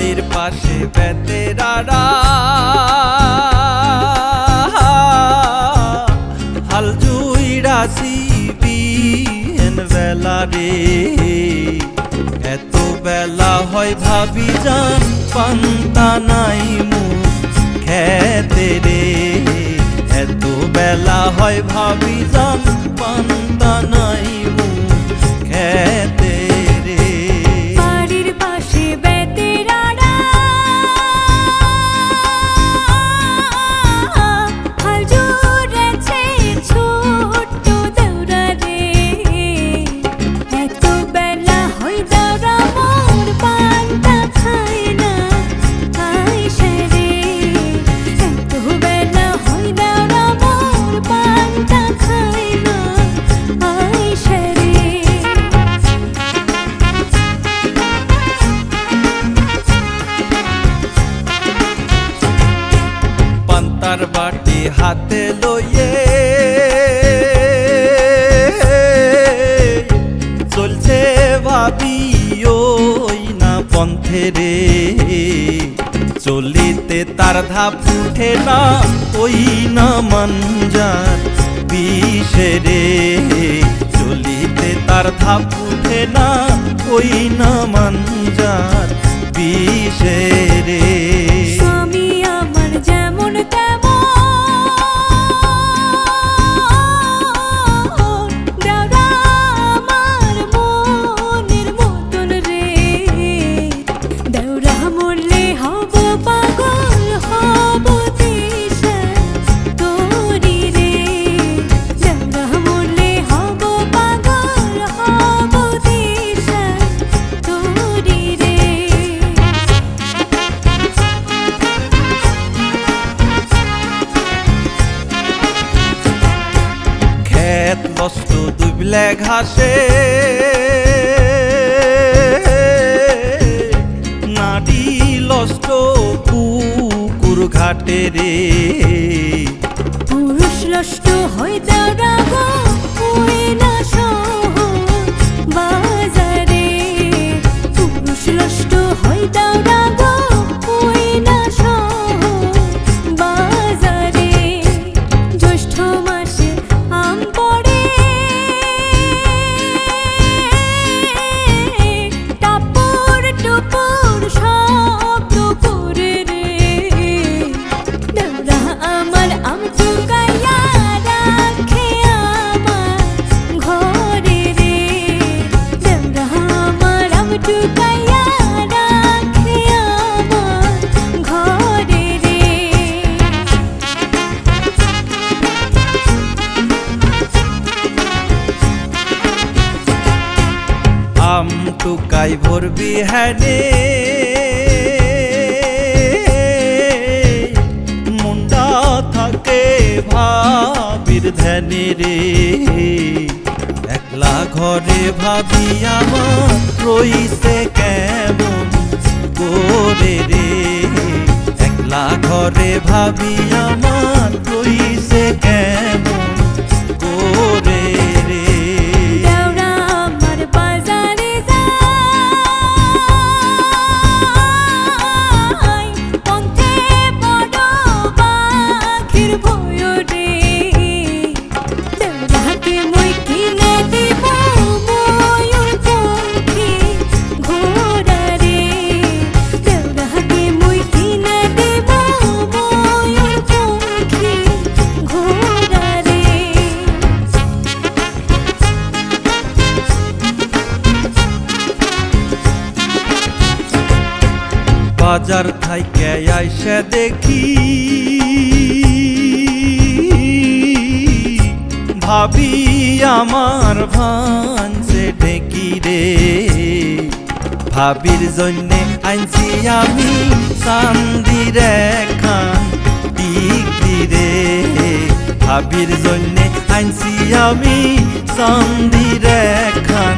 বাড়ির পাশে বেতেরারা হাল জুইরাছি বিহেন বেলা রে। এত বেলা হয় ভাবি জান পান্তা নাই মুখ খেতে রে। এত বেলা হয় ভাবি জান পান্তা নাই মুখ খেতে রে। বাড়ির পাশে বেতেরারা হাল জুড়েছে ছোট্ট দেউরা রে। এত বেলা হয় দেউরা মোর পান্তা খায় না আইসা রে। এত বেলা হয় দেউরা মোর পান্তা খায় না আইসা রে। পান্তার বাটি হাতে লইয়ে চলছে ভাবি ওই না পন্থে রে। চলিতে তার ধাপ উঠে না ওই না মানজার বিষে রে। চলিতে তার ধাপ উঠে না ওই না মানজার বিষে রে। স্বামী আমার যেমন তেমন দেউরা আমার মনের মতন রে। দেউরা মরলে হব পাগল হব দিশা তোরি রে। দেউরা মরলে হব পাগল হব দিশা তোরি রে। ক্ষেত নষ্ট দুবলে ঘাসে নাডি লষ্ট পুকুর ঘাটে রে। পুরুষ লষ্ট হয় দেউরা গো ওই না শহর বাজারে। পুরুষ লষ্ট হয় দেউরা গো ওই না শহর বাজারে। জ্যৈষ্ঠ মাসে আম পড়ে টাপুর টুপুর শব্দ করে রে। দেউরা আমার আম চুকাইয়া রাখে আমার ঘরে রে। দেউরা আমার আম চুকাইয়া রাখে আমার ঘরে রে। আম টুকাই ভরবি হ্যানে মুন্ডা থাকে ভাবির ধ্যানে রে। একলা ঘরে ভাবি আমার রইছে কেমন করে রে। একলা ঘরে ভাবি আমার রইছে কেমন করে রে। দেউরা আমার বাজারে যায় পন্থে বড় পাখির ভয় রে। দেউরাকে মই কিনে দিব ময়ূর পঙ্খী ঘোড়া রে। দেউরাকে মই কিনে দিব ময়ূর পঙ্খী ঘোড়া রে। বাজার থাইকে আইসা দেখি ভাবি আমার ভানছে ঢেকি রে। ভাবির জন্যে আনছি আমি চান্দির একখান টিকলি রে। ভাবির জন্যে আনছি আমি চান্দির একখান